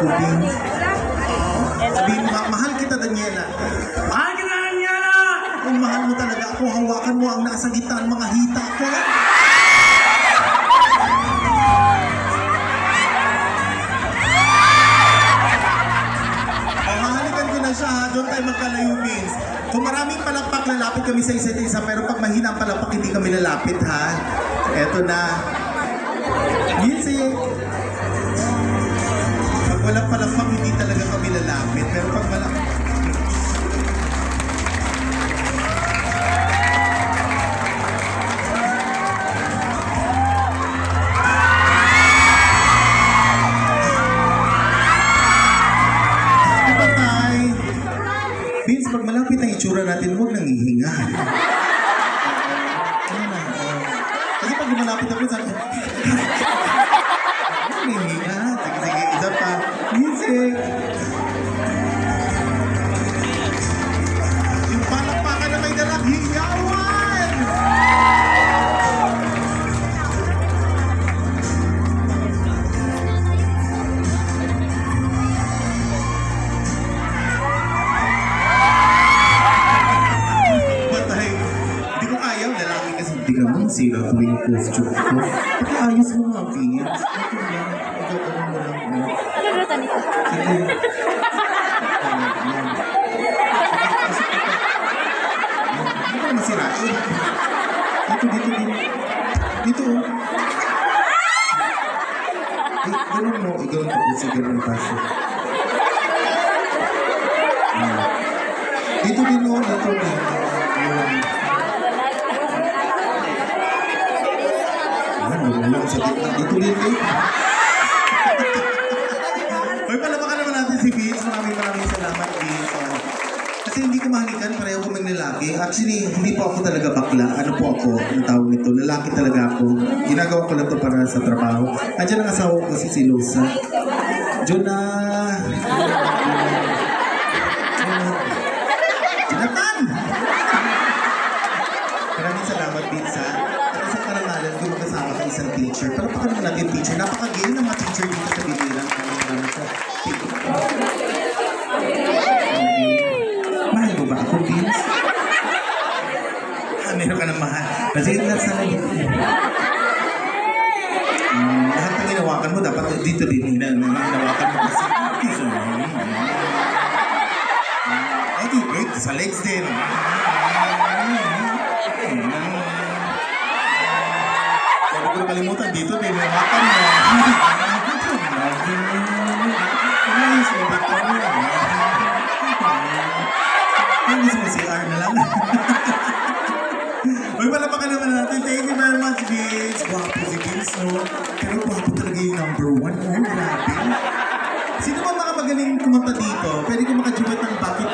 ko, Vince. Sabihin mo, mahal kita, Daniela. Mahal kita, Daniela! Kung mahal mo talaga ako, hawakan mo ang nasa gitna ng mga hita ko. Mahalikan ko na siya, ha? Doon tayo magkalayo, Vince. Kung maraming palakpak, lalapit kami sa isa't isa, pero pag mahina ang palakpak, hindi kami lalapit, ha? Eto na. Music! Pag walang palakpak, hindi talaga kami lalapit, pero pag malakpak... Vince, pag malapit ang itsura natin, huwag nang hihinga. Ano na? Kasi pag malapit ako, sabi, huwag nang hihinga. Sige, isa pa. Music! Yung palakpakan na may dalang hingawan! Hindi ka mo, sila ko yung costume ko. Pati ayos mo mga Vince. Ito lang. Ito mo lang. Nagagatan ito. Sige. Hindi ka masirain. Dito. Dito. Ganun mo. Ikaw ang tapos. Ganun ang paso. Dito din mo. Dito. Lumulong sa gitna. Dito din eh. Hoy, palabakan naman natin si Vince. Maraming salamat, Vince. Kasi hindi ko mahalikan, pareho kaming lalaki. Actually, hindi po ako talaga bakla. Ano po ako? Ang tawag nito? Lalaki talaga ako. Ginagawa ko lang ito para sa trabaho. Andiyan ang asawa ko si Lusa. Jonathan! Maraming salamat, Vince. Sa karamalan, kung magkasama ka isang teacher. Pero naman natin teacher. Napaka-gay ng mga teacher dito sa Binilang. Mahal mo ba ako, Vince? Meron ka na mahal. Kasi yun lang sa lahat. Lahat ng ginawakan mo, dapat dito din hinawakan mo kasi. Ay, wait, sa legs din. Kaya ko nakalimutan dito, din hinawakan mo. Ayos mo, ba't ka mo? Ayos mo, CR na lang. Magpalapakan naman natin. Thank you very much, Vince. Guwapo si Vince, no? Pero guwapo talaga yung #1. Oh, grabe. Sino ba mga magaling kumanta dito? Pwede ko makajubat ng bakit